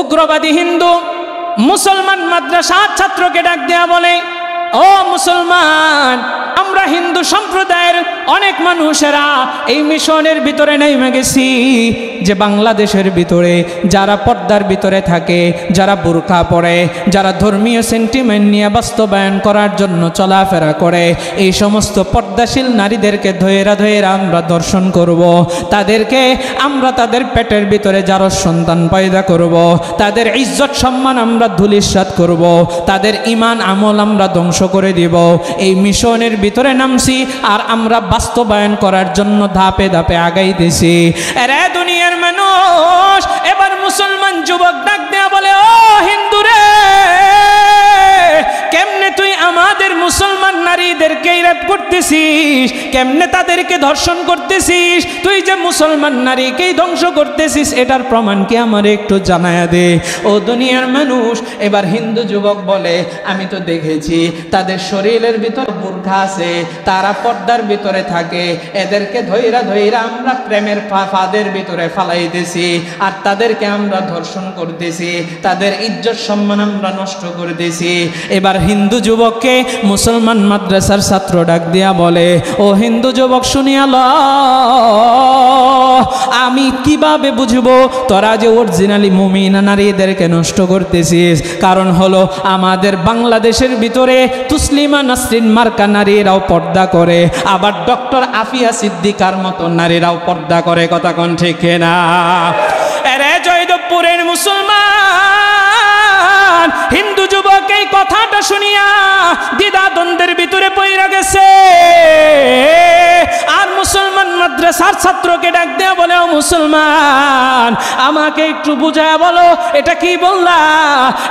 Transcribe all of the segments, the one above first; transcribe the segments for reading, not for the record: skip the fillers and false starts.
উগ্রবাদী হিন্দু মুসলমান মাদ্রাসার ছাত্রকে ডাক দেয়া বলে, ও মুসলমান, আমরা হিন্দু সম্প্রদায়ের অনেক মানুষেরা এই মিশনের ভিতরে নেমে গেছি যে বাংলাদেশের ভিতরে যারা পর্দার ভিতরে থাকে, যারা বুরকা পরে, যারা ধর্মীয় সেন্টিমেন্ট নিয়ে বাস্তবায়ন করার জন্য চলাফেরা করে, এই সমস্ত পর্দাশীল নারীদেরকে ধৈরা ধৈরা আমরা দর্শন করব। তাদেরকে আমরা তাদের পেটের ভিতরে যারা সন্তান পয়দা করব, তাদের ইজ্জত সম্মান আমরা ধূলিসাৎ করব, তাদের ঈমান আমল আমরা ধ্বংস করে দিব। এই মিশনের ভিতরে নামছি আর আমরা বাস্তবায়ন করার জন্য ধাপে ধাপে আগাইতেছি। আরে দুনিয়ার মানুষ, এবার মুসলমান যুবক ডাক দেয়া বলে, ও হিন্দু রে, কেমনে তুই আমাদের মুসলমান নারীদেরকে রেপ করতেছিস, কেমনে তাদেরকে ধর্ষণ করতেছিস, তুই যে মুসলমান নারীকেই ধ্বংস করতেছিস, এটার প্রমাণ কি আমার একটু জানায়া দে। ও দুনিয়ার মানুষ, এবার হিন্দু যুবক বলে, আমি তো দেখেছি তাদের শরীরের ভিতর বুরখা আছে, তারা পর্দার ভিতরে থাকে, এদেরকে ধৈরা ধৈরা আমরা প্রেমের ফাঁদের ভিতরে ফালাইতেছি আর তাদেরকে আমরা ধর্ষণ করতেছি, তাদের ইজ্জত সম্মান আমরা নষ্ট করতেছি। এবার হিন্দু যুবককে মুসলমান মাদ্রাসার ছাত্র ডাক দিয়া বলে, ও হিন্দু যুবক শুনিয়া ল, আমি কিভাবে বুঝবো তোরা যে অরিজিনালি মুমিনা নারীদেরকে নষ্ট করতেছিস? কারণ হলো আমাদের বাংলাদেশের ভিতরে তুসলিমা নাসরিন মার্কা নারীরাও পর্দা করে, আবার ডক্টর আফিয়া সিদ্দিকার মতো নারীরাও পর্দা করে। কথা কোন ঠিক না? এরে জয়দেবপুরের মুসলমান হিন্দু যুবক এই কথাটা শুনিয়া দ্বিধা দ্বন্দ্বের ভিতরে পইরা গেছে। আর মুসলমান মাদ্রাসার ছাত্রকে ডাক দেয়া বলে, ও মুসলমান, আমাকে একটু বুঝায়া বলো এটা কি বললা?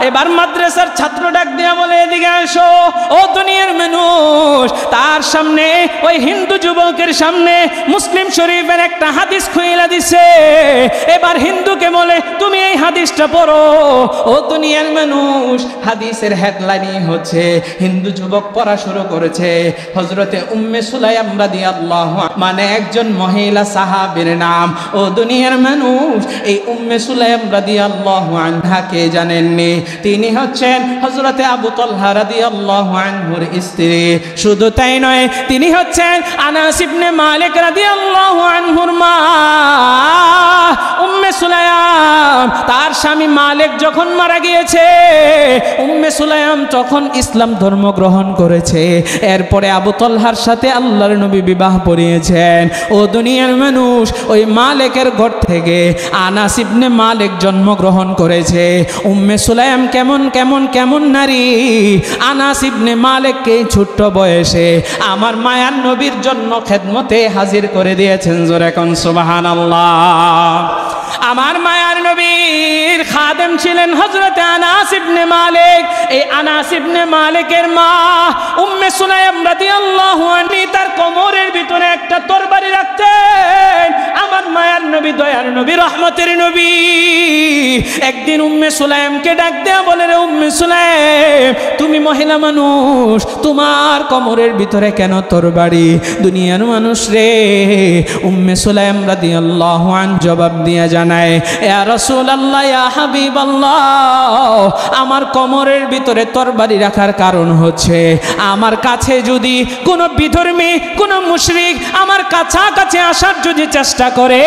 এবার মাদ্রাসার ছাত্র ডাক দেয়া বলে, এদিকে আসো। ও দুনিয়ার মানুষ, তার সামনে ওই হিন্দু যুবকের সামনে মুসলিম শরীফের একটা হাদিস খুইলা দিছে। এবার হিন্দুকে বলে, তুমি এই হাদিসটা পড়ো। ও দুনিয়ার মানুষ, হাদিসের হেডলাইনই হচ্ছে, হিন্দু যুবক পড়া শুরু করেছে, হযরতে উম্মে সুলাইম রাদিয়াল্লাহু, মানে একজন মহিলা সাহাবীর নাম। ও দুনিয়ার মানুষ, এই উম্মে সুলাইম রাদিয়াল্লাহু আনহা কে জানেননি? তিনি হচ্ছেন হযরতে আবু তালহা রাদিয়াল্লাহু আনহুর স্ত্রী। শুধু তাই নয়, তিনি হচ্ছেন আনাস ইবনে মালিক রাদিয়াল্লাহু আনহুর মা। উম্মে সুলাইম, তার স্বামী মালিক যখন মারা গিয়েছে, উম্মে সুলাইম তখন ইসলাম ধর্ম গ্রহণ করেছে। এরপরে আবু তালহার সাথে আল্লাহর নবী বিবাহ পড়িয়েছেন। ও দুনিয়ার মানুষ, ওই মালিকের ঘর থেকে আনাস ইবনে মালিক জন্মগ্রহণ করেছে। উম্মে সুলাইম কেমন কেমন কেমন নারী! আনাস ইবনে মালিককে ছোট্ট বয়সে আমার মায়ার নবীর জন্য খেদমতে হাজির করে দিয়েছেন। জোরে কোন সুবহানাল্লাহ। আমার মায়ার নবীর খাদেম ছিলেন হযরতে আনাস ইবনে মালিক। এই আনাস ইবনে মালিকের মা উম্মে সুলাইম রাদিয়াল্লাহু আনহা তার কোমরের ভিতরে একটা তরবারি রাখতেন। আমার মায়ার নবী, দয়ার নবী, রহমতের নবী একদিন উম্মে সুলাইমকে ডাক দেয়া বলে, রে উম্মে সুলাইম, তুমি মহিলা মানুষ, তোমার কোমরের ভিতরে কেন তরবারি? দুনিয়ার মানুষ রে, উম্মে সুলাইম রাদিয়াল্লাহু আনহা জবাব দিয়া জানায়, ইয়া রাসূলুল্লাহ, ইয়া হাবিবাল্লাহ, আমার কোমরের ভিতরে তরবারি রাখার কারণ হচ্ছে, আমার কাছে যদি কোনো বিধর্মী, কোনো মুশরিক আমার কাছাকাছি আসার যদি চেষ্টা করে,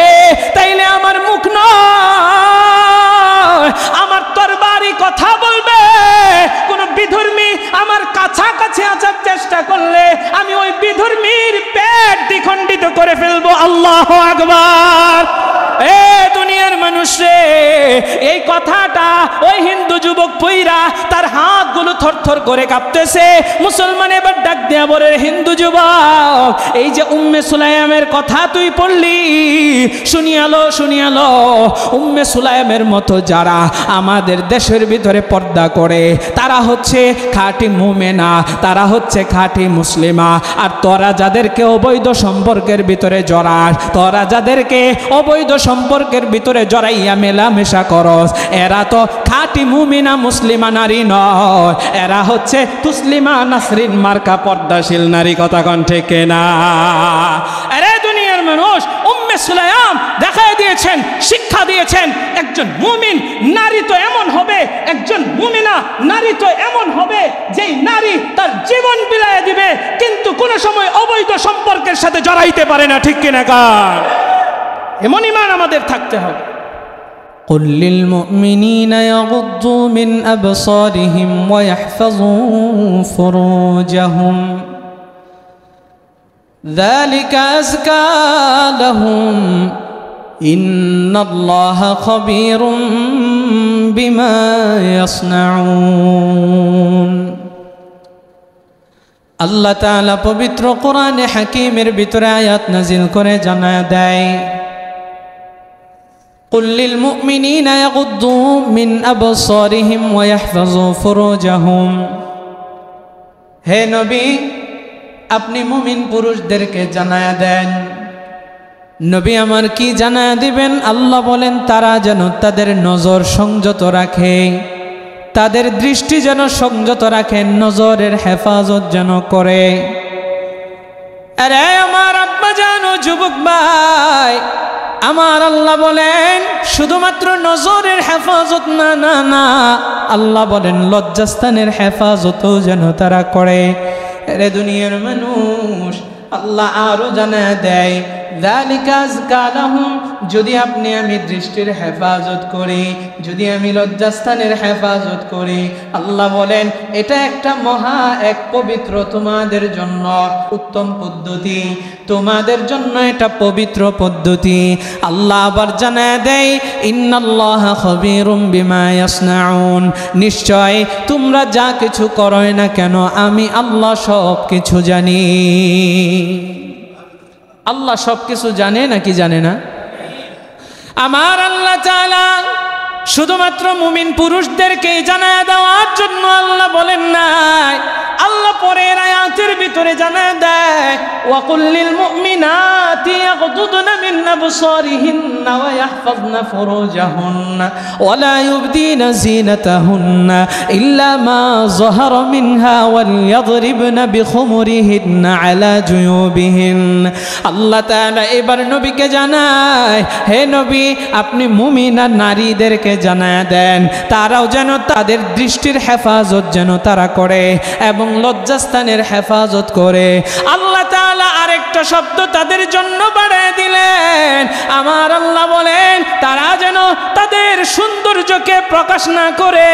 তাইলে আমার মুখ নয়, আমার তরবারি কথা বলবে। কোনো বিধর্মী আমার কাছাকাছি আসার চেষ্টা করলে আমি ওই বিধর্মীর পেট দ্বিখণ্ডিত করে ফেলবো। আল্লাহু আকবার। এ দুনিয়ার মানুষ রে, এই কথাটা ওই হিন্দু যুবক পইরা তার হাতগুলো থরথর করে কাঁপতেছে। মুসলমান এবার ডাক দেয়া বলে, হিন্দু যুবক, এই যে উম্মে সুলাইমের কথা তুই পড়লি, শুনিয়ালো শুনিয়ালো, উম্মে সুলাইমের মতো যারা আমাদের দেশের ভিতরে পর্দা করে, তারা হচ্ছে খাঁটি মুমিনা, তারা হচ্ছে খাঁটি মুসলিমা। আর তোরা যাদেরকে অবৈধ সম্পর্কের ভিতরে জড়াস, তোরা যাদেরকে অবৈধ সম্পর্কের ভিতরে জড়াইয়া মেলামেশা করস, এরা তো খাঁটি মুমিনা মুসলিমা নারী নয়, এরা হচ্ছে তুসলিমা নাসরিন মার্কা পর্দাশীল নারী। কথা কোন ঠিক না? আরে দুনিয়ার মানুষ, উম্মে সুলাইম দেখায় দিয়েছেন, শিক্ষা দিয়েছেন, একজন মুমিন নারী তো মুমিনা নারী তো এমন হবে যেই নারী তার জীবন বিলায় দিবে কিন্তু কোনো সময় অবৈধ সম্পর্কের সাথে জড়াইতে পারে না, ঠিক কিনা কার? এমন ঈমান আমাদের থাকতে হবে। قل للمؤمنين يغضوا من أبصارهم ويحفظوا فروجهم ذلك أزكى لهم إن الله خبير بما يصنعون। আল্লাহ তাআলা পবিত্র কোরআনে হাকিমের ভিতরে আয়াত নাজিল করে জানায় দেয়, قل للمؤمنين يغضوا من أبصارهم ويحفظوا فروجهم। হে নবী, আপনি মুমিন পুরুষদেরকে জানায়া দেন। নবী আমার কি জানায়া দিবেন? আল্লাহ বলেন তারা যেন তাদের নজর সংযত রাখে, তাদের দৃষ্টি যেন সংযত রাখে, নজরের হেফাজত যেন করে। আরে আমার আব্বা জানো যুবক ভাই, আমার আল্লাহ বলেন শুধুমাত্র নজরের হেফাজত না না না, আল্লাহ বলেন লজ্জাস্থানের হেফাজতও যেন তারা করে। রে দুনিয়ার মানুষ, আল্লাহ আরো জানায় দেয় যালিকা আযকা লাহুম, যদি আপনি আমি দৃষ্টির হেফাজত করি, যদি আমি লজ্জাস্থানের হেফাজত করি, আল্লাহ বলেন এটা একটা মহা এক পবিত্র তোমাদের জন্য উত্তম পদ্ধতি, তোমাদের জন্য এটা পবিত্র পদ্ধতি। আল্লাহ আবার জানায় দেয় ইন্নাল্লাহা খাবীরুম বিমা ইয়াসনাউন, নিশ্চয় তোমরা যা কিছু করো না কেন আমি আল্লাহ সব কিছু জানি। আল্লাহ সব কিছু জানে নাকি জানে না? আমার আল্লাহ তাআলা শুধুমাত্র মুমিন পুরুষদেরকেই জানায় দেওয়ার জন্য আল্লাহ বলেন নাই, আল্লাহ পরের আয়াতের ভিতরে জানায় দেয় ওয়াকুল লিল মুমিনাতি ইয়াগদুদনা মিন আবসারিহিন্না ওয়া ইয়াহফাযনা ফুরুজাহুন্না ওয়া লা ইউবদিনা যিনাতাহুন্না ইল্লা মা যাহারা মিনহা ওয়াল ইয়াদরিবনা বিখুমুরিহিন্না আলা জুয়ুবিহিন। আল্লাহ তাআলা এবার নবীকে জানায়, হে নবী আপনি মুমিনা নারীদেরকে জানায় দেন তারাও যেন তাদের দৃষ্টির হেফাজত যেন তারা করে এবং লজ্জাস্থানের হেফাজত করে। আল্লাহ তাআলা আরেকটা শব্দ তাদের জন্য বাড়ায় দিলেন, আমার আল্লাহ বলেন তারা যেন তাদের সৌন্দর্যকে প্রকাশ না করে,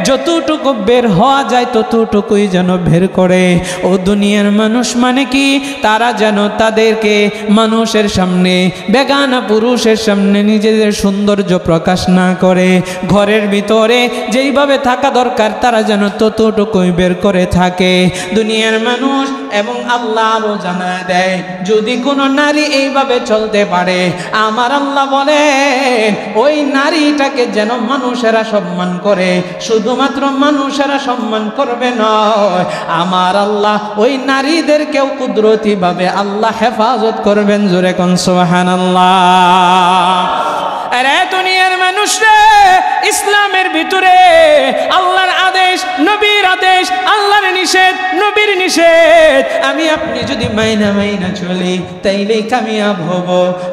যতটুকু বের হওয়া যায় ততটুকুই যেন বের করে। ও দুনিয়ার মানুষ, মানে কি? তারা যেন তাদেরকে মানুষের সামনে, বেগানা পুরুষের সামনে নিজেদের সৌন্দর্য প্রকাশ না করে, ঘরের ভিতরে যেইভাবে থাকা দরকার তারা যেন ততটুকুই বের করে থাকে। দুনিয়ার মানুষ এবং আল্লাহ আরো জানায় দেয় যদি কোনো নারী এইভাবে চলতে পারে, আমার আল্লাহ বলেন ওই নারীটাকে যেন মানুষেরা সম্মান করে, শুধুমাত্র মানুষেরা সম্মান করবে নয়, আমার আল্লাহ ওই নারীদেরকেও কুদরতি ভাবে আল্লাহ হেফাজত করবেন। জোরে কোন সুবহানাল্লাহ। আরে দুনিয়ার মানুষরা, ইসলামের ভিতরে আল্লাহর আদেশ, নবীর আদেশ, আল্লাহর নিষেধ, নবীর নিষেধ আমি আপনি যদি মাইনা মাইনা চলি তাইলেই কামিয়াব হব।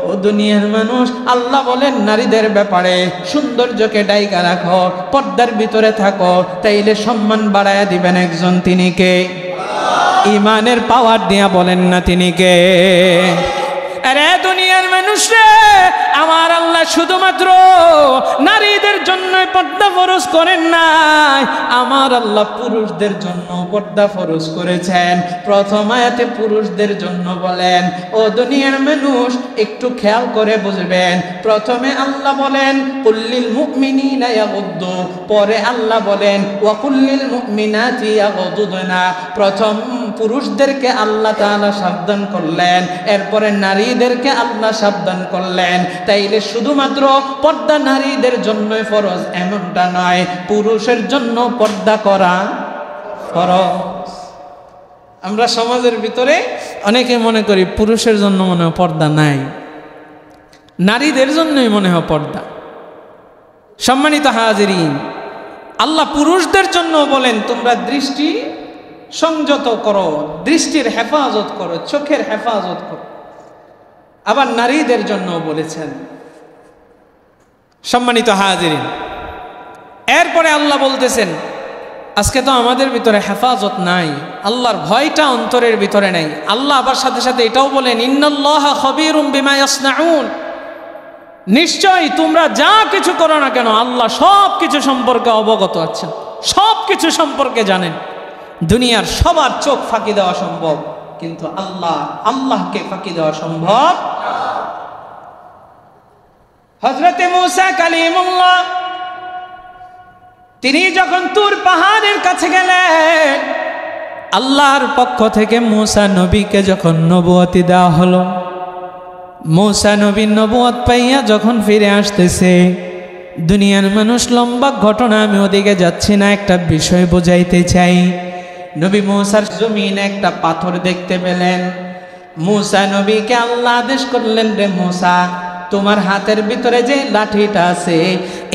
ও দুনিয়ার মানুষ, আল্লাহ বলেন নারীদের ব্যাপারে সৌন্দর্যকে ডাইকা রাখো, পর্দার ভিতরে থাকো, তাইলে সম্মান বাড়ায়া দিবেন একজন, তিনি কে? ইমানের পাওয়ার দিয়া বলেন না তিনি কে? আরে দুনিয়ার মানুষরা, আমার আল্লাহ শুধুমাত্র নারীদের জন্য পর্দা ফরজ করেন নাই, আমার আল্লাহ পুরুষদের জন্য পর্দা ফরজ করেছেন। প্রথম আয়াতে পুরুষদের জন্য বলেন। ও দুনিয়ার মানুষ, একটু খেয়াল করে বুঝবেন, প্রথমে আল্লাহ বলেন কুল্লিল মুমিনিনা ইয়াগুদ্দু, পরে আল্লাহ বলেন ওয়া কুল্লিল মুমিনাতি ইয়াগুদুনা। প্রথম পুরুষদেরকে আল্লাহ তাআলা সাবধান করলেন, এরপরে নারীদেরকে আল্লাহ সাবধান করলেন। তাইলে শুধুমাত্র পর্দা নারীদের জন্যই ফরজ এমনটা নয়, পুরুষের জন্য পর্দা করা ফরজ। আমরা সমাজের ভিতরে অনেকে মনে করি পুরুষের জন্য মনে হয় পর্দা নাই, নারীদের জন্যই মনে হয় পর্দা। সম্মানিত হাজিরিন, আল্লাহ পুরুষদের জন্য বলেন তোমরা দৃষ্টি সংযত করো, দৃষ্টির হেফাজত করো, চোখের হেফাজত করো। আবার নারীদের জন্য বলেছেন। সম্মানিত হাজিরিন, এরপরে আল্লাহ বলতেছেন আজকে তো আমাদের ভিতরে হেফাজত নাই, আল্লাহর ভয়টা অন্তরের ভিতরে নাই। আল্লাহ আবার সাথে সাথে এটাও বলেন ইন্নাল্লাহা খাবীরুম বিমা ইয়াসনাউন, নিশ্চয়ই তোমরা যা কিছু করো না কেন আল্লাহ সব কিছু সম্পর্কে অবগত আছেন, সব কিছু সম্পর্কে জানেন। দুনিয়ার সবার চোখ ফাঁকি দেওয়া সম্ভব, কিন্তু আল্লাহকে ফাঁকি দেওয়া সম্ভব। হযরতে মূসা কালিমুল্লাহ তিনি যখন তুর পাহাড়ের কাছে গেলেন, আল্লাহর পক্ষ থেকে মূসা নবীকে যখন নবুয়তি দেওয়া হলো, মূসা নবী নবুয়ত পাইয়া যখন ফিরে আসতেছে, দুনিয়ার মানুষ লম্বা ঘটনা, আমি ওদিকে যাচ্ছি না, একটা বিষয় বোঝাইতে চাই। নবী মূসার জমিনে একটা পাথর দেখতে পেলেন। মূসা নবীকে আল্লাহ আদেশ করলেন, রে মূসা তোমার হাতের ভিতরে যে লাঠিটা আছে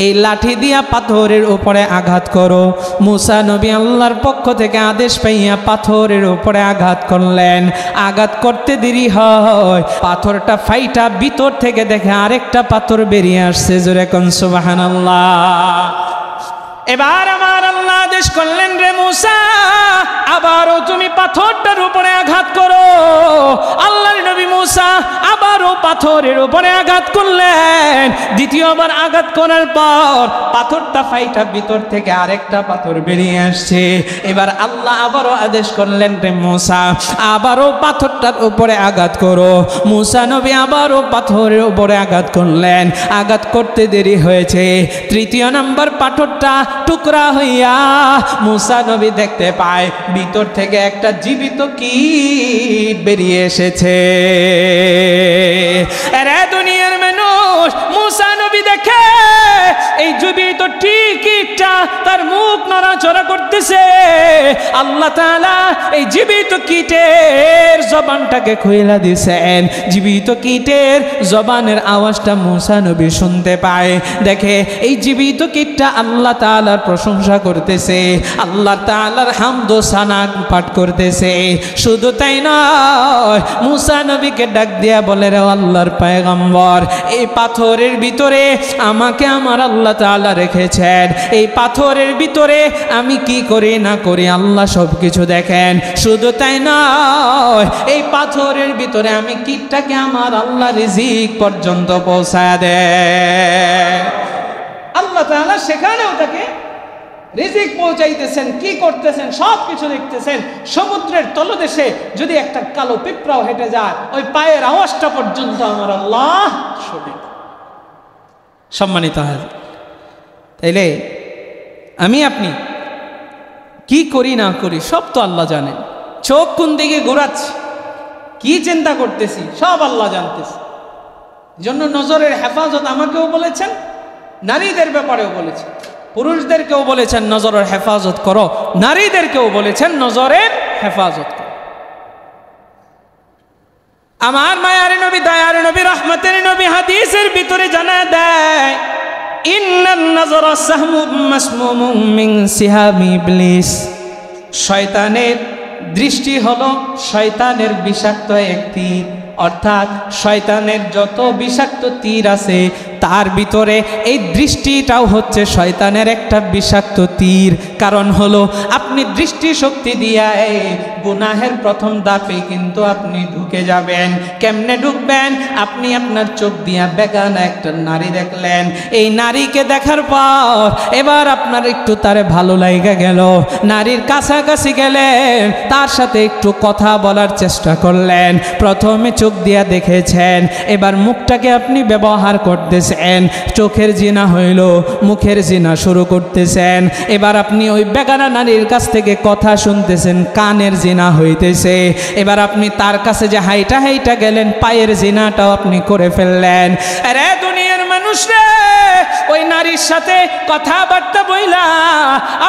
এই লাঠি দিয়া পাথরের উপরে আঘাত করো। মূসা নবী আল্লাহর পক্ষ থেকে আদেশ পাইয়া পাথরের উপরে আঘাত করলেন। আঘাত করতে দেরি হয়, পাথরটা ফাইটা ভিতর থেকে দেখে আরেকটা পাথর বেরিয়ে আসছে। জোরে কোন সুবহানাল্লাহ। এবার আমার আল্লাহ আদেশ করলেন, রে মূসা আবারও তুমি পাথরটার উপরে আঘাত করো। আল্লাহর নবী মূসা আবারও পাথরের উপরে আঘাত করলেন। দ্বিতীয়বার আঘাত করার পর পাথরটা ফাইটা ভিতর থেকে আরেকটা পাথর বেরিয়ে আসছে। এবার আল্লাহ আবারও আদেশ করলেন, রে মূসা আবারও পাথরটার উপরে আঘাত করো। মূসা নবী আবারও পাথরের উপরে আঘাত করলেন। আঘাত করতে দেরি হয়েছে, তৃতীয় নাম্বার পাথরটা টুকরা হইয়া মূসা নবী দেখতে পায় ভিতর থেকে একটা জীবিত কীট বেরিয়ে এসেছে। আরে দুনিয়ার মানুষ, মূসা নবী দেখে এই জীবিত কীটটা তার মুখ নড়াচড়া করতেছে। আল্লাহ তাআলা এই জীবিত কীটের জবানটাকে খুইলা দিয়েছেন। জীবিত কীটের জবানের আওয়াজটা মূসা নবী শুনতে পায়। দেখে এই জীবিত কীটটা আল্লাহ তাআলার প্রশংসা করতেছে, আল্লাহ তাআলার হামদ ও সানা পাঠ করতেছে। শুধু তাই নয়, মূসা নবীকে ডাক দিয়া বলে, রে আল্লাহর পয়গম্বর এই পাথরের ভিতরে আমাকে আমার আল্লাহ তাআলা রেখেছেন। এই পাথরের ভিতরে আমি কি করি না করি আল্লাহ সব কিছু দেখেন। শুধু তাই নয়, এই পাথরের ভিতরে আমি কীটটাকে আমার আল্লাহ রিজিক পর্যন্ত পৌঁছায় দেয়। আল্লাহ তাআলা সেখানেও তাকে রিজিক পৌঁছাইতেছেন, কি করতেছেন সব কিছু দেখতেছেন। সমুদ্রের তলদেশে যদি একটা কালো পিঁপড়াও হেঁটে যায়, ওই পায়ের আওয়াজটা পর্যন্ত আমার আল্লাহ শোনে। সম্মানিত হয়, তাইলে আমি আপনি কি করি না করি সব তো আল্লাহ জানেন। চোখ কোন দিকে ঘোরাচ্ছি, কি চিন্তা করতেছি সব আল্লাহ জানতেছে। জন্য নজরের হেফাজত আমাকেও বলেছেন, নারীদের ব্যাপারেও বলেছেন, পুরুষদেরকেও বলেছেন নজরের হেফাজত করো, নারীদেরকেও বলেছেন নজরের হেফাজত করো। আমার মায়ার নবী, দয়ার নবী, রহমতের নবী হাদিসের ভিতরে জানা দেয়, ইন্নান নাজরা সাহমুম মাসমুমুম মিন সিহামি ইবলিস। শয়তানের দৃষ্টি হলো শয়তানের বিষাক্ত একটি, অর্থাৎ শয়তানের যত বিষাক্ত তীর আছে তার ভিতরে এই দৃষ্টিটাও হচ্ছে শয়তানের একটা বিষাক্ত তীর। কারণ হলো আপনি দৃষ্টি শক্তি দিয়ে গুনাহের প্রথম ধাপে কিন্তু আপনি ঢুকে যাবেন। কেমনে ঢুকবেন? আপনি আপনার চোখ দিয়া বেগানা একটা নারী দেখলেন, এই নারীকে দেখার পর এবার আপনার একটু তারে ভালো লাগা গেল, নারীর কাছাকাছি গেলেন, তার সাথে একটু কথা বলার চেষ্টা করলেন। প্রথমে চোখ দিয়া দেখেছেন, এবার মুখটাকে আপনি ব্যবহার করতেছেন। চোখের জিনা হইল, মুখের জিনা শুরু করতেছেন। এবার আপনি ওই বেগানা নারীর কাছ থেকে কথা শুনতেছেন, কানের জিনা হইতেছে। এবার আপনি তার কাছে যে হাইটা হাইটা গেলেন, পায়ের জিনাটাও আপনি করে ফেললেন। আরে দুনিয়ার মানুষ রে, ওই নারীর সাথে কথাবার্তা বইলা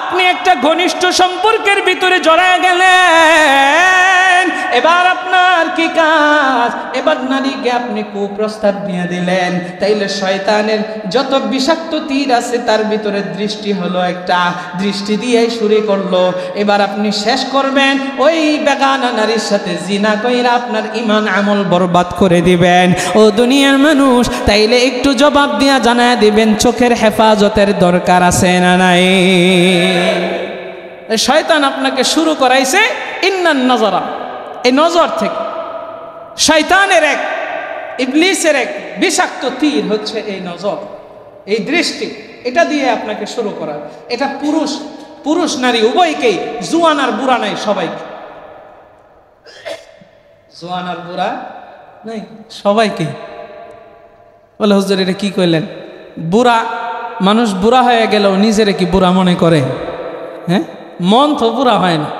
আপনি একটা ঘনিষ্ঠ সম্পর্কের ভিতরে জড়ায় গেলেন। এবার আপনার কি কাজ? এবার নারীকে আপনি কুপ্রস্তাব দিয়ে দিলেন। তাইলে শয়তানের যত বিষাক্ত তীর আছে তার ভিতরে দৃষ্টি হলো একটা, দৃষ্টি দিয়ে শুরু করলো। এবার আপনি শেষ করবেন ওই বেগানা নারীর সাথে জিনা কইরা আপনার ঈমান আমল বরবাদ করে দিবেন। ও দুনিয়ার মানুষ, তাইলে একটু জবাব দিয়া জানায় দিবেন চোখের হেফাজতের দরকার আছে না নাই? শয়তান আপনাকে শুরু করাইছে ইন্নান নজরা, এই নজর থেকে। শয়তানের এক, ইবলিসের এক বিষাক্ত তীর হচ্ছে এই নজর, এই দৃষ্টি। এটা দিয়ে আপনাকে শুরু করা। এটা পুরুষ নারী উভয়কেই, জুয়ান আর বুড়া নাই, সবাইকে। জোয়ান আর বুড়া নাই, সবাইকে। বলে হুজুর এটা কি কইলেন? বুড়া মানুষ বুড়া হয়ে গেলেও নিজেরে কি বুড়া মনে করে? হ্যাঁ, মন তো বুড়া হয় না।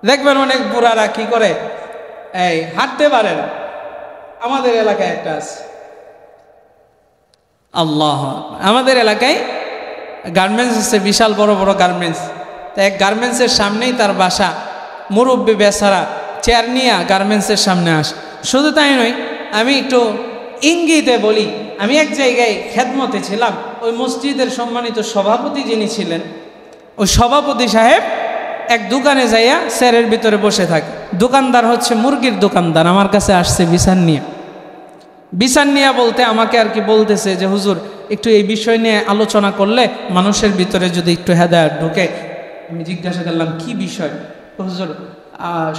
দেখবেন অনেক বুড়ারা কি করে, এই হাঁটতে পারে না। আমাদের এলাকায় একটা আছে, আল্লাহ, আমাদের এলাকায় গার্মেন্টস আছে, বিশাল বড় বড় গার্মেন্টস। তা এক গার্মেন্টসের সামনেই তার বাসা। মুরব্বী বেচারা চেয়ার নিয়ে গার্মেন্টসের সামনে আসে। শুধু তাই নয়, আমি একটু ইঙ্গিতে বলি, আমি এক জায়গায় খেদমতে ছিলাম। ওই মসজিদের সম্মানিত সভাপতি যিনি ছিলেন, ওই সভাপতি সাহেব এক দোকানে যাইয়া চেয়ারের ভিতরে বসে থাকে। দোকানদার হচ্ছে মুরগির দোকানদার। আমার কাছে আসছে বিচার নিয়ে বলতে আমাকে আর কি বলতেছে যে হুজুর একটু এই বিষয় নিয়ে আলোচনা করলে মানুষের ভিতরে যদি একটু হেদায়েত ঢুকে। আমি জিজ্ঞাসা করলাম কি বিষয়? হুজুর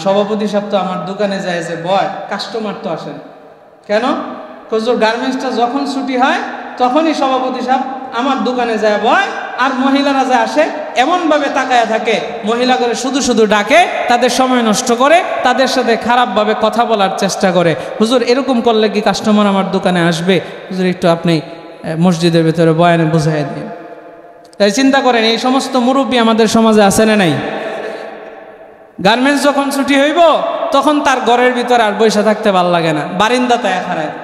সভাপতি সাহেব তো আমার দোকানে যায় যে বয়, কাস্টমার তো আসেন কেন? হুজুর গার্মেন্টসটা যখন ছুটি হয় তখনই সভাপতি সাহেব আমার দোকানে যায় বয়, আর মহিলারা যা আসে এমনভাবে তাকায়া থাকে, মহিলা করে শুধু শুধু ডাকে, তাদের সময় নষ্ট করে, তাদের সাথে খারাপভাবে কথা বলার চেষ্টা করে। হুজুর এরকম করলে কি কাস্টমার আমার দোকানে আসবে? হুজুর একটু আপনি মসজিদের ভেতরে বয়ানে বুঝাই দিন। তাই চিন্তা করেন, এই সমস্ত মুরব্বী আমাদের সমাজে আছে না নাই? গার্মেন্টস যখন ছুটি হইব তখন তার ঘরের ভিতরে আর বসে থাকতে ভাল লাগে না, বারিন্দাতে খারায়।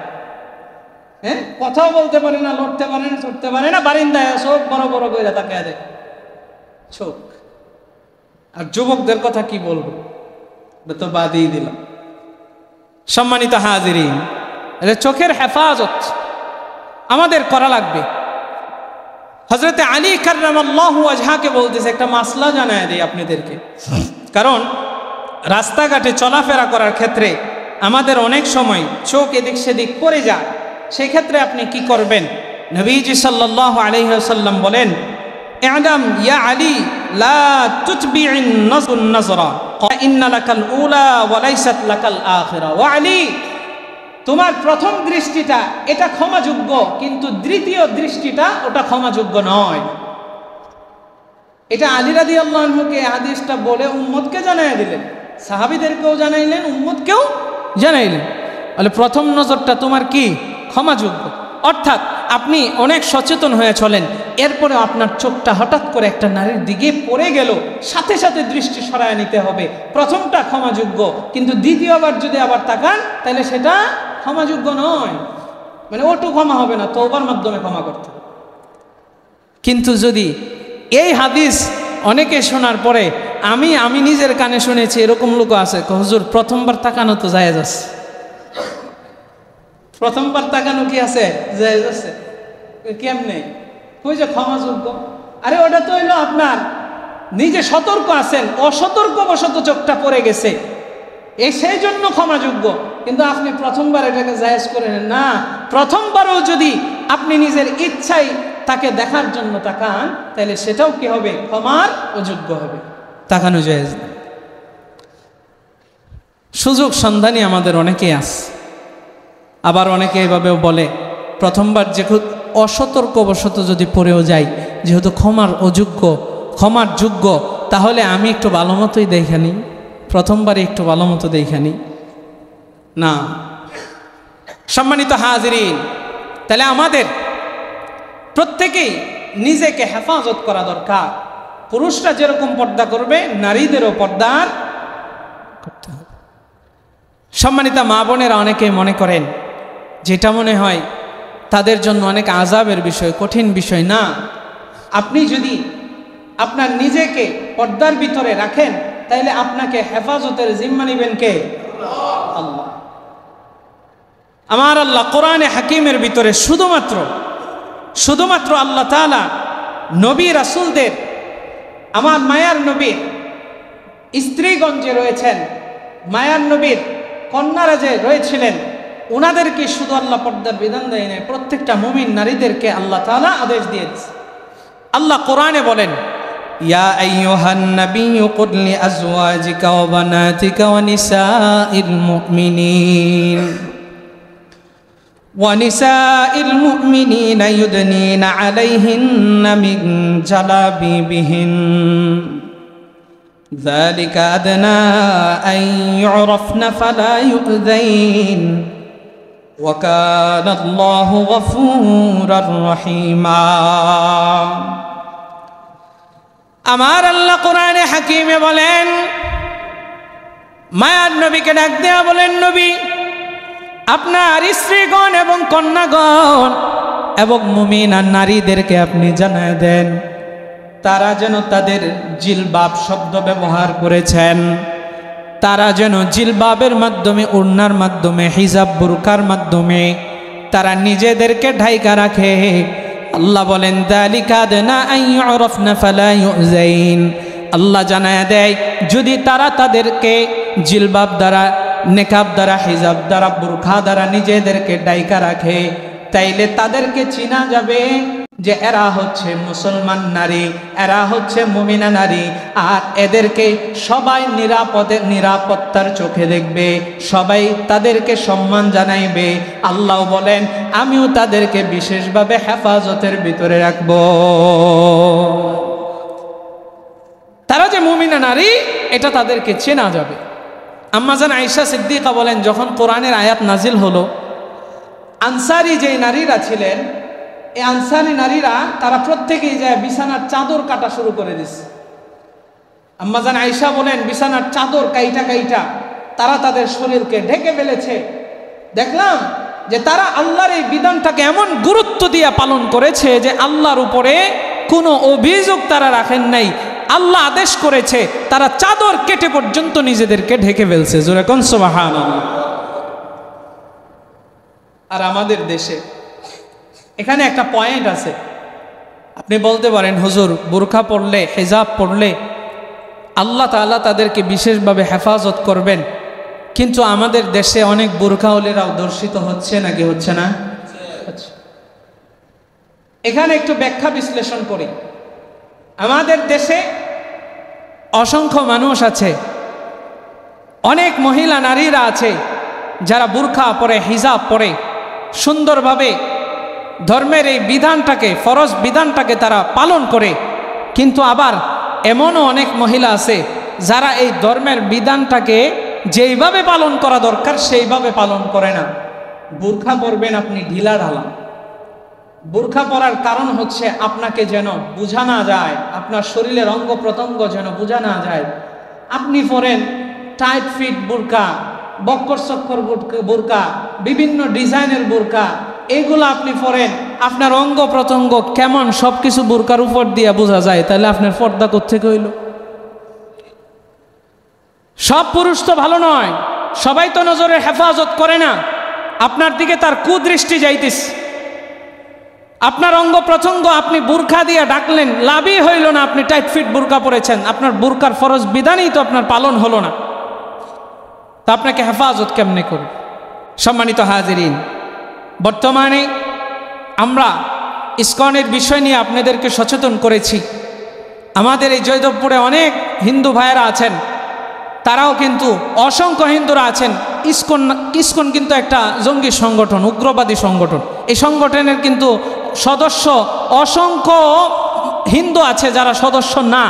হ্যাঁ, কথাও বলতে পারে না, লড়তে পারে না, চড়তে পারে না, বারিন্দায় চোখ বড় বড় করে তাকায় দেয় চোখ। আর যুবকদের কথা কি বলবো, তো বাদই দিলাম। সম্মানিত হাজিরিন, চোখের হেফাজত আমাদের করা লাগবে। হযরতে আলী কাররামাল্লাহু ওয়াজহাকে বলতেছে, একটা মাসলা জানায় দেই আপনাদেরকে। কারণ রাস্তাঘাটে চলাফেরা করার ক্ষেত্রে আমাদের অনেক সময় চোখ এদিক সেদিক পড়ে যায়। সেই ক্ষেত্রে আপনি কি করবেন? নবীজি সাল্লাল্লাহু আলাইহি ওয়াসাল্লাম বলেন, ইআলাম ইয়া আলী লা তুতবি'ন নাজরা ইন্না লাকাল উলা ওয়া লাইসাত লাকাল আখিরা। ওয়া আলী, তোমার প্রথম দৃষ্টিটা এটা ক্ষমাযোগ্য, কিন্তু দ্বিতীয় দৃষ্টিটা ওটা ক্ষমাযোগ্য নয়। এটা আলী রাদিয়াল্লাহু আনহুকে হাদিসটা বলে উম্মতকে জানাই দিলেন, সাহাবীদেরকেও জানাইলেন, উম্মতকেও জানাইলেন। বলে প্রথম নজরটা তোমার কি? ক্ষমাযোগ্য। অর্থাৎ আপনি অনেক সচেতন হয়ে চলেন, এরপরে আপনার চোখটা হঠাৎ করে একটা নারীর দিকে পড়ে গেল, সাথে সাথে দৃষ্টি সরায় নিতে হবে। প্রথমটা ক্ষমাযোগ্য, কিন্তু দ্বিতীয়বার যদি আবার তাকান তাহলে সেটা ক্ষমাযোগ্য নয়, মানে ওটু ক্ষমা হবে না, তওবার মাধ্যমে ক্ষমা করতে হবে। কিন্তু যদি এই হাদিস অনেকে শোনার পরে, আমি নিজের কানে শুনেছি, এরকম লোক আছে, হুজুর প্রথমবার তাকানো তো জায়েজ আছে। প্রথমবার তাকানো কি আছে? জায়েজ আছে। কেমনে? ওই যে ক্ষমাযোগ্য। আরে ওটা তো হইলো আপনার নিজে সতর্ক আছেন, অসতর্কবশত চোখটা পড়ে গেছে, সেই জন্য ক্ষমাযোগ্য। কিন্তু আপনি প্রথমবার এটাকে জায়েজ করে নেন না। প্রথমবারও যদি আপনি নিজের ইচ্ছাই তাকে দেখার জন্য তাকান, তাহলে সেটাও কি হবে? ক্ষমার অযোগ্য হবে, তাকানো জায়েজ না। সুযোগ সন্ধানী আমাদের অনেকেই আছে। আবার অনেকে এভাবেও বলে, প্রথমবার যেহেতু অসতর্কবশত যদি পড়েও যাই, যেহেতু ক্ষমার যোগ্য, তাহলে আমি একটু ভালো মতোই দেখানি, প্রথমবারে একটু ভালো মতো দেখানি না। সম্মানিত হাজিরিন, তাহলে আমাদের প্রত্যেকেই নিজেকে হেফাজত করা দরকার। পুরুষরা যেরকম পর্দা করবে, নারীদেরও পর্দা করতে হবে। সম্মানিত মা বোনেরা অনেকে মনে করেন যেটা মনে হয় তাদের জন্য অনেক আযাবের বিষয়, কঠিন বিষয় না। আপনি যদি আপনার নিজেকে পর্দার ভিতরে রাখেন, তাইলে আপনাকে হেফাজতের জিম্মা নিবেন কে? আল্লাহ। আমার আল্লাহ কোরআনে হাকিমের ভিতরে শুধুমাত্র আল্লাহ তাআলা নবী রাসূলদের, আমার মায়ার নবীর স্ত্রীগণ যে রয়েছেন, মায়ার নবীর কন্যারা যে রয়েছিলেন, ওনাদেরকে শুধু আল্লাহ পর্দার বিধান দেয় নাই, প্রত্যেকটা মুমিন নারীদেরকে আল্লাহ তাআলা আদেশ দিয়েছে। আল্লাহ কোরআনে বলেন, ইয়া আইয়ুহান নাবিয়্যু কুল লিআজওয়াজিকা ওয়া বানাতিকা ওয়া নিসাইল মুমিনিন ইউদনিনা আলাইহিন্না মিন জালাবিবিহিন যালিকা আদনা আন ইউরাফনা ফালা ইউযাইন ওয়া কানা আল্লাহু গফুরার রহিমা। আমার আল্লাহ কোরআনে হাকিমে বলেন, মায়ার নবীকে ডাক দেয়া বলেন, নবী আপনার স্ত্রীগণ এবং কন্যাগণ এবং মুমিনা নারীদেরকে আপনি জানায় দেন, তারা যেন তাদের জিলবাব শব্দ ব্যবহার করেছেন, তারা যেন জিলবাবের মাধ্যমে, ওড়নার মাধ্যমে, হিজাব বুরকার মাধ্যমে তারা নিজেদেরকে ঢাইকা রাখে। আল্লাহ বলেন, যালিকা আদনা আন ইউরাফনা ফালা ইউযাইন। আল্লাহ জানায় দেয়, যদি তারা তাদেরকে জিলবাব দ্বারা, নেকাব দ্বারা, হিজাব দ্বারা, বুরখা দ্বারা নিজেদেরকে ঢাইকা রাখে, তাইলে তাদেরকে চিনা যাবে যে এরা হচ্ছে মুসলমান নারী, এরা হচ্ছে মুমিনা নারী। আর এদেরকে সবাই নিরাপত্তার চোখে দেখবে, সবাই তাদেরকে সম্মান জানাইবে। আল্লাহ বলেন, আমিও তাদেরকে বিশেষভাবে হেফাজতের ভিতরে রাখব। তারা যে মুমিনা নারী এটা তাদেরকে চেনা যাবে। আম্মাজান আয়েশা সিদ্দিকা বলেন, যখন কোরআনের আয়াত নাজিল হলো, আনসারী যে নারীরা ছিলেন, এই আনসারী নারীরা তারা প্রত্যেকেই যায় বিছানার চাদর কাটা শুরু করে দিচ্ছে। আম্মাজান আয়েশা বলেন, বিছানার চাদর কাইটা তারা তাদের শরীরকে ঢেকে ফেলেছে। দেখলাম যে তারা আল্লাহর এই বিধানটাকে এমন গুরুত্ব দিয়ে পালন করেছে যে আল্লাহর উপরে কোনো অভিযোগ তারা রাখেন নাই। আল্লাহ আদেশ করেছে, তারা চাদর কেটে পর্যন্ত নিজেদেরকে ঢেকে ফেলছে। জোরে কোন সুবহানাল্লাহ। আর আমাদের দেশে এখানে একটা পয়েন্ট আছে, আপনি বলতে পারেন হুজুর বুরখা পরলে, হিজাব পরলে আল্লাহ তাআলা তাদেরকে বিশেষভাবে হেফাজত করবেন, কিন্তু আমাদের দেশে অনেক বুরখাওয়ালারাও দর্শিত হচ্ছে নাকি হচ্ছে না? এখানে একটু ব্যাখ্যা বিশ্লেষণ করি। আমাদের দেশে অসংখ্য মানুষ আছে, অনেক মহিলা নারীরা আছে যারা বুরখা পরে, হিজাব পরে সুন্দরভাবে ধর্মের এই বিধানটাকে, ফরজ বিধানটাকে তারা পালন করে। কিন্তু আবার এমনও অনেক মহিলা আছে যারা এই ধর্মের বিধানটাকে যেইভাবে পালন করা দরকার সেইভাবে পালন করে না। বুরখা পরবেন আপনি ঢিলা ঢালা। বুরখা পরার কারণ হচ্ছে আপনাকে যেন বোঝা না যায়, আপনার শরীরের অঙ্গ প্রত্যঙ্গ যেন বোঝা না যায়। আপনি পরেন টাইট ফিট বুরকা, বক্কর চক্কর বুরকা, বিভিন্ন ডিজাইনের বুরকা, এগুলো আপনি পরেন, আপনার অঙ্গ প্রত্যঙ্গ কেমন সবকিছু বুরকার উপর দিয়ে বোঝা যায়, তাহলে আপনার পর্দা কোত্থেকে হইল? সব পুরুষ তো ভালো নয়, সবাই তো নজরের হেফাজত করে না। আপনার দিকে তার কুদৃষ্টি যাইতেছে। আপনার অঙ্গ প্রত্যঙ্গ আপনি বুরখা দিয়ে ডাকলেন, লাভই হইল না। আপনি টাইট ফিট বুরকা পরেছেন, আপনার বুরকার ফরজ বিধানই তো আপনার পালন হলো না, তা আপনাকে হেফাজত কেমনে করবে? সম্মানিত হাজিরিন, বর্তমানে আমরা ইসকনের বিষয় নিয়ে আপনাদেরকে সচেতন করেছি। আমাদের এই জয়দেবপুরে অনেক হিন্দু ভাইয়েরা আছেন, তারাও কিন্তু অসংখ্য হিন্দুরা আছেন। ইসকন কিন্তু একটা জঙ্গি সংগঠন, উগ্রবাদী সংগঠন। এই সংগঠনের কিন্তু সদস্য অসংখ্য হিন্দু আছে যারা সদস্য না,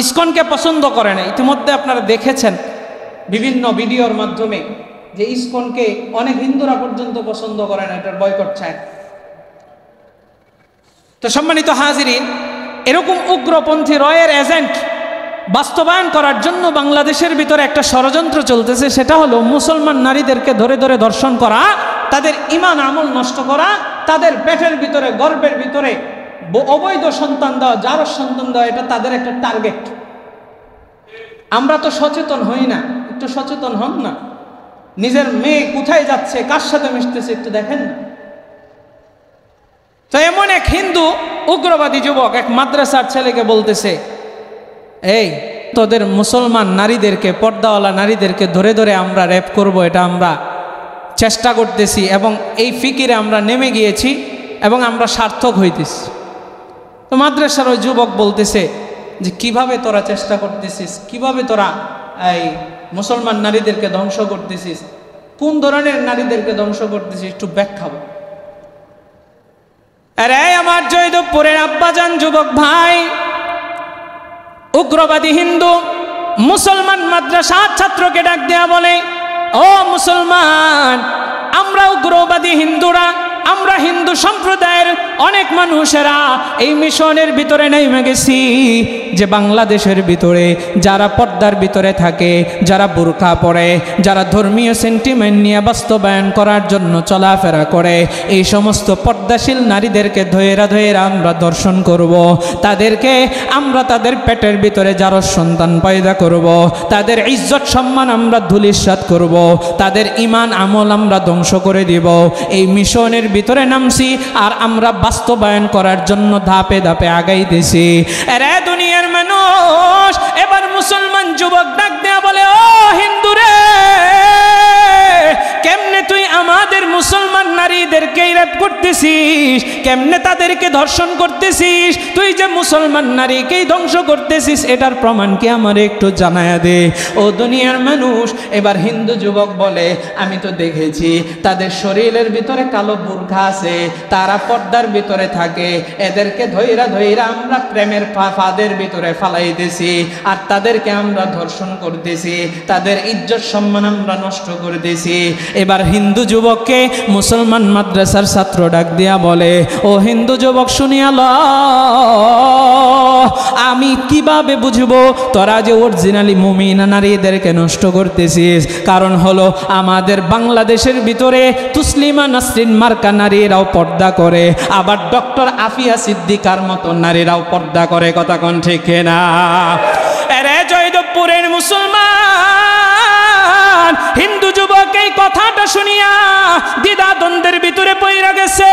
ইসকনকে পছন্দ করে না। ইতিমধ্যে আপনারা দেখেছেন বিভিন্ন ভিডিওর মাধ্যমে যে ইসকনকে অনেক হিন্দুরা পর্যন্ত পছন্দ করে না, এটার বয়কট চায়। তো সম্মানিত হাজিরিন, এরকম উগ্রপন্থী রয়ের এজেন্ট বাস্তবায়ন করার জন্য বাংলাদেশের ভিতরে একটা ষড়যন্ত্র চলতেছে। সেটা হলো মুসলমান নারীদেরকে ধরে ধরে ধর্ষণ করা, তাদের ঈমান আমল নষ্ট করা, তাদের পেটের ভিতরে, গর্ভের ভিতরে অবৈধ সন্তান দেওয়া, জারজ সন্তান দেওয়া, এটা তাদের একটা টার্গেট। আমরা তো সচেতন হই না, একটু সচেতন হন না। নিজের মেয়ে কোথায় যাচ্ছে, কার সাথে মিশতেছে একটু দেখেন না। তো এমন এক হিন্দু উগ্রবাদী যুবক এক মাদ্রাসার ছেলেকে বলতেছে, এই তোদের মুসলমান নারীদেরকে, পর্দাওয়ালা নারীদেরকে ধরে ধরে আমরা রেপ করব, এটা আমরা চেষ্টা করতেছি এবং এই ফিকিরে আমরা নেমে গিয়েছি এবং আমরা সার্থক হইতেছি। তো মাদ্রাসার ওই যুবক বলতেছে যে কিভাবে তোরা চেষ্টা করতেছিস, কিভাবে তোরা এই মুসলমান নারীদেরকে ধ্বংস করতেছিস, কোন ধরনের নারীদেরকে ধ্বংস করতেছিস, একটু ব্যাখ্যা বল। আরে আমার জয়দেবপুরের আব্বাজান যুবক ভাই, উগ্রবাদী হিন্দু মুসলমান মাদ্রাসার ছাত্রকে ডাক দেয়া বলে, ও মুসলমান, আমরা উগ্রবাদী হিন্দুরা, আমরা হিন্দু সম্প্রদায়ের অনেক মানুষেরা এই মিশনের ভিতরে নেমে গেছি যে বাংলাদেশের ভিতরে যারা পর্দার ভিতরে থাকে, যারা বোরকা পরে, যারা ধর্মীয় সেন্টিমেন্ট নিয়ে বাস্তবায়ন করার জন্য চলাফেরা করে, এই সমস্ত পর্দাশীল নারীদেরকে ধৈরা ধৈরা আমরা দর্শন করব, তাদেরকে আমরা তাদের পেটের ভিতরে যারা সন্তান পয়দা করব, তাদের ইজ্জত সম্মান আমরা ধূলিসাৎ করব, তাদের ঈমান আমল আমরা ধ্বংস করে দিব। এই মিশনের ভিতরে নামছি আর আমরা বাস্তবায়ন করার জন্য ধাপে ধাপে আগাইতেছি। এরে দুনিয়ার মানুষ, এবার মুসলমান যুবক ডাক দেয়া বলে, ও হিন্দু রে, কেমনে তুই আমাদের মুসলমান নারীদেরকে রেপ করতেছিস, কেমনে তাদেরকে ধর্ষণ করতেছিস, তুই যে মুসলমান নারীকেই ধ্বংস করতেছিস, এটার প্রমাণ কি আমার একটু জানায়া দে। ও দুনিয়ার মানুষ, এবার হিন্দু যুবক বলে, আমি তো দেখেছি তাদের শরীরের ভিতরে কালো বোরখা আছে, তারা পর্দার ভিতরে থাকে, এদেরকে ধৈরা ধৈরা আমরা প্রেমের ফাঁদের ভিতরে ফালাইতেছি আর তাদেরকে আমরা ধর্ষণ করতেছি, তাদের ইজ্জত সম্মান আমরা নষ্ট করতেছি। এবার হিন্দু যুবককে মুসলমান মাদ্রাসার ছাত্র ডাক দিয়া বলে, ও হিন্দু যুবক শুনিয়া ল, আমি কিভাবে বুঝবো তোরা যে অরিজিনালি মুমিনা নারীদেরকে নষ্ট করতেছিস? কারণ হলো আমাদের বাংলাদেশের ভিতরে তুসলিমা নাসরিন মার্কা নারীরাও পর্দা করে, আবার ডক্টর আফিয়া সিদ্দিকার মতো নারীরাও পর্দা করে। কথা কোন ঠিক না? আরে জয়দেবপুরের মুসলমান হিন্দু যুবক এই কথাটা শুনিয়া দ্বিধা দ্বন্দ্বের ভিতরে পইরা গেছে।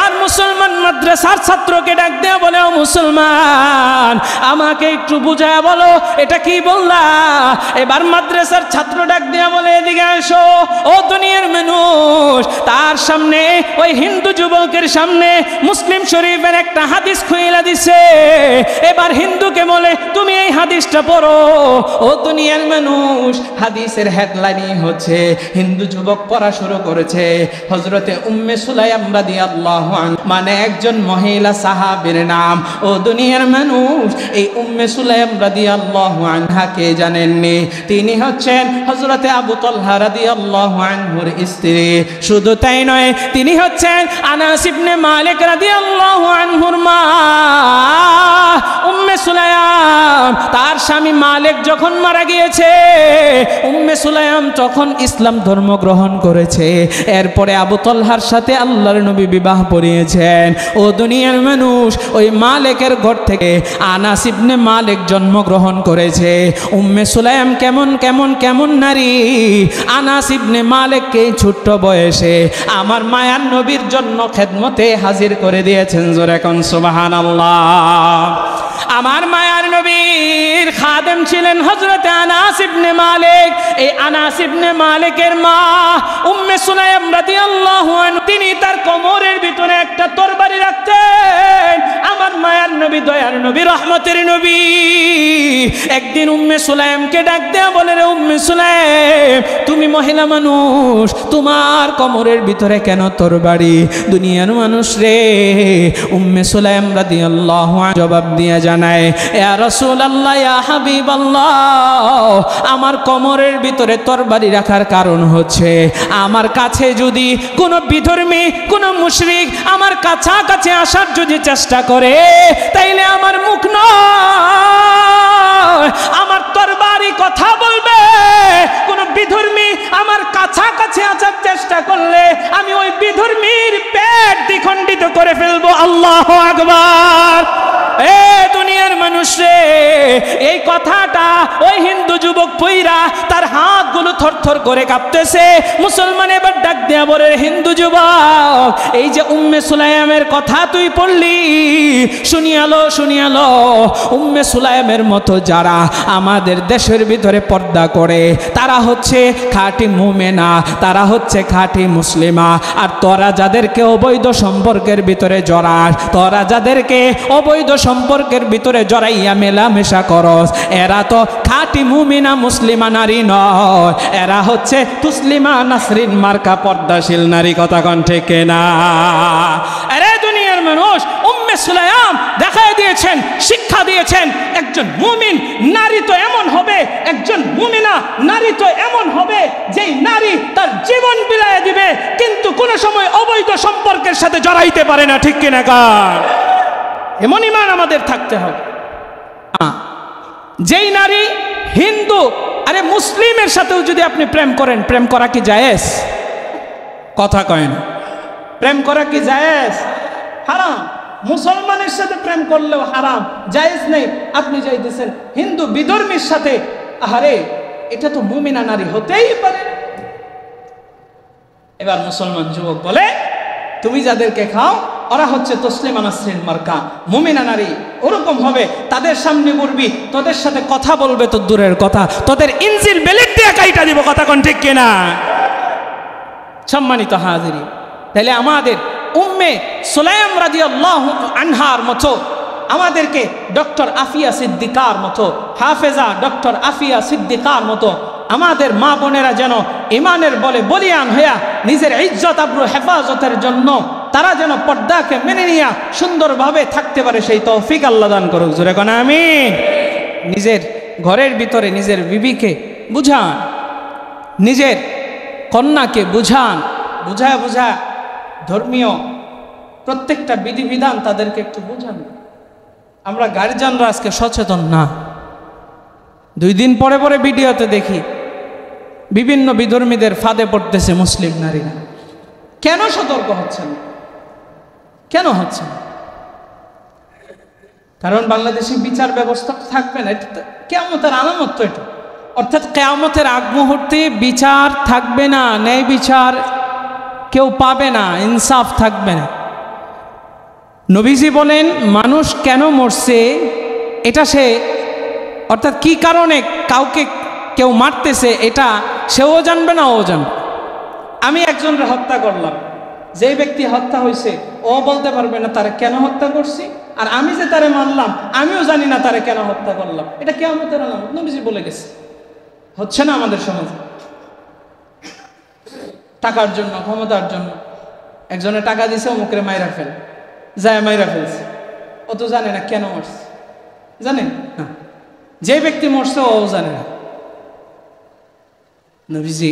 আর মুসলমান মাদ্রাসার ছাত্রকে ডাক দেয়া বলে, ও মুসলমান, আমাকে একটু বুঝায়া বলো এটা কি বললা। এবার মাদ্রাসার ছাত্র ডাক দেয়া বলে, এদিকে আসো। ও দুনিয়ার মানুষ, তার সামনে ওই হিন্দু যুবকের সামনে মুসলিম শরীফের একটা হাদিস খুইলা দিছে। এবার হিন্দুকে বলে, তুমি এই হাদিসটা পড়ো। ও দুনিয়ার মানুষ, হাদিসের হেডলাইনই হচ্ছে, হিন্দু যুবক পড়া শুরু করেছে, হযরতে উম্মে সুলাইম রাদিয়াল্লাহু আনহা, মানে একজন মহিলা সাহাবীর নাম। ও দুনিয়ার মানুষ, এই উম্মে সুলাইম রাদিয়াল্লাহু আনহা কে জানেননি? তিনি হচ্ছেন হযরতে আবু তালহা রাদিয়াল্লাহু আনহুর স্ত্রী। শুধু তাই নয়, তিনি হচ্ছেন আনাস ইবনে মালিক রাদিয়াল্লাহু আনহুর মা উম্মে সুলাইম। তার স্বামী মালিক যখন মারা গিয়েছে, উম্মে সুলাইম তখন ইসলাম ধর্ম গ্রহণ করেছে। এরপরে আবু তালহার সাথে আল্লাহর নবী বিবাহ পড়িয়েছেন। ও দুনিয়ার মানুষ, ওই মালিকের ঘর থেকে আনাস ইবনে মালিক জন্মগ্রহণ করেছে। উম্মে সুলাইম কেমন কেমন কেমন নারী! আনাস ইবনে মালিককে ছোট্ট বয়সে আমার মায়ার নবীর জন্য খেদমতে হাজির করে দিয়েছেন। জোরে কোন সুবহানাল্লাহ। আমার মায়ার নবীর খাদেম ছিলেন হযরতে আনাস ইবনে মালিক। এই আনাস ইবনে মালিকের মা উম্মে সুলাইম রাদিয়াল্লাহু আনহা, তিনি তার কোমরের ভিতরে একটা তরবারি রাখতেন। আমার মায়ার নবী, দয়ার নবী, রহমতের নবী একদিন উম্মে সুলাইমকে ডাক দেয়া বলে, রে উম্মে সুলাইম, তুমি মহিলা মানুষ, তোমার কোমরের ভিতরে কেন তরবারি? দুনিয়ার মানুষ রে, উম্মে সুলাইম রাদিয়াল্লাহু আনহা জবাব দিয়া জানায়, ইয়া রাসূলুল্লাহ, ইয়া হাবিবাল্লাহ, আমার কোমরের ভিতরে তরবারি রাখার কারণ হচ্ছে, আমার কাছে যদি কোনো বিধর্মী, কোনো মুশরিক আমার কাছাকাছি আসার যদি চেষ্টা করে, তাইলে আমার মুখ নয়, আমার তরবারি কথা বলবে। কোনো বিধর্মী আমার কাছাকাছি আসার চেষ্টা করলে আমি ওই বিধর্মীর পেট দ্বিখণ্ডিত করে ফেলবো। আল্লাহু আকবার। এ দুনিয়ার মানুষ রে, এই কথাটা ওই হিন্দু যুবক পইরা তার হাতগুলো থরথর করে কাঁপতেছে। মুসলমান এবার ডাক দেয়া বলে, হিন্দু যুবক, এই যে উম্মে সুলাইমের কথা তুই পড়লি, শুনিয়ালো উম্মে সুলাইমের মতো যারা আমাদের দেশের ভিতরে পর্দা করে তারা হচ্ছে খাঁটি মুমিনা, তারা হচ্ছে খাঁটি মুসলিমা। আর তোরা যাদেরকে অবৈধ সম্পর্কের ভিতরে জড়াস, তোরা যাদেরকে অবৈধ সম্পর্কের ভিতরে জড়াইয়া মেলামেশা করস, এরা তো খাঁটি মুমিনা মুসলিমা নারী নয়, এরা হচ্ছে তুসলিমা নাসরিন মার্কা পর্দাশীল নারী। কথা কন ঠিক না? আরে দুনিয়ার মানুষ, উম্মে সুলাইম দেখায় দিয়েছেন, শিক্ষা দিয়েছেন, একজন মুমিন নারী তো এমন হবে, একজন মুমিনা নারী তো এমন হবে যেই নারী তার জীবন বিলায় দিবে কিন্তু কোনো সময় অবৈধ সম্পর্কের সাথে জড়াইতে পারে না। ঠিক কিনা কার? এমন ঈমান আমাদের থাকতে হবে। যেই নারী হিন্দু, আরে মুসলিমের সাথেও যদি আপনি প্রেম করেন, প্রেম করা কি জায়েজ? কথা কয় না। প্রেম করা কি জায়েজ? হারাম। মুসলমানের সাথে প্রেম করলেও হারাম, জায়েজ নেই। আপনি যাইতেছেন হিন্দু বিধর্মীর সাথে, আরে এটা তো মুমিনা নারী হতেই পারে। এবার মুসলমান যুবক বলে, তুমি যাদেরকে খাও ওরা হচ্ছে তসলিমা নাসরিন মার্কা মুমিনা নারী, ওরকম হবে, তাদের সামনে বলবি, তোদের সাথে কথা বলবে তো দূরের কথা, তোদের ইঞ্জিল বেলেট দিয়ে কাইটা দিব। কথা কোন ঠিক কিনা? সম্মানিত হাজিরি, তাহলে আমাদের উম্মে সুলাইম রাদিয়াল্লাহু আনহার মতো, আমাদেরকে ডক্টর আফিয়া সিদ্দিকার মতো, হাফেজা ডক্টর আফিয়া সিদ্দিকার মতো আমাদের মা বোনেরা যেন ইমানের বলে বলিয়ান হইয়া নিজের ইজ্জত আবরু হেফাজতের জন্য তারা যেন পর্দাকে মেনে নিয়া সুন্দরভাবে থাকতে পারে, সেই তৌফিক আল্লাহ দান করুক। জোরে কোন আমিন। নিজের ঘরের ভিতরে নিজের বিবিকে বুঝান, নিজের কন্যাকে বুঝান, বুঝা ধর্মীয় প্রত্যেকটা বিধিবিধান তাদেরকে একটু বুঝান। আমরা গার্জিয়ানরা আজকে সচেতন না। 2 দিন পরে পরে ভিডিওতে দেখি বিভিন্ন বিধর্মীদের ফাঁদে পড়তেছে মুসলিম নারীরা। কেন সতর্ক হচ্ছেন? কেন হচ্ছেন? কারণ বাংলাদেশে বিচার ব্যবস্থা থাকবে না, এটা কিয়ামতের আলামত। তো এটা অর্থাৎ কিয়ামতের আগ মুহূর্তে বিচার থাকবে না, ন্যায় বিচার কেউ পাবে না, ইনসাফ থাকবে না। নবীজি বলেন, মানুষ কেন মরছে এটা সে, অর্থাৎ কি কারণে কাউকে কেউ মারতেছে এটা সেও জানবে না, ও জানবে। আমি একজনকে হত্যা করলাম, যেই ব্যক্তি হত্যা হয়েছে ও বলতে পারবে না তারে কেন হত্যা করছি, আর আমি যে তারে মারলাম আমিও জানি না তারে কেন হত্যা করলাম। এটা কিয়ামতের আলামত, নবীজি বলে গেছে। হচ্ছে না আমাদের সমাজে? টাকার জন্য, ক্ষমতার জন্য একজনে টাকা দিছে, অমুকরে মাইরা ফেল, যায় মাইরা ফেলছে, ও তো জানে না কেন মারছে, জানেন না। যে ব্যক্তি মরছে ও জানে না। নবীজি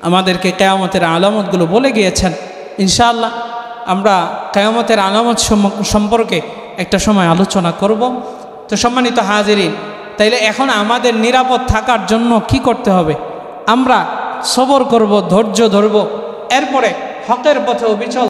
আমাদেরকে কিয়ামতের আলামতগুলো বলে গিয়েছেন। ইনশাআল্লাহ আমরা কিয়ামতের আলামত সম্পর্কে একটা সময় আলোচনা করব। তো সম্মানিত হাজিরিন, তাইলে এখন আমাদের নিরাপদ থাকার জন্য কি করতে হবে? আমরা সবর করব, ধৈর্য ধরব, এরপরে হকের পথে অবিচল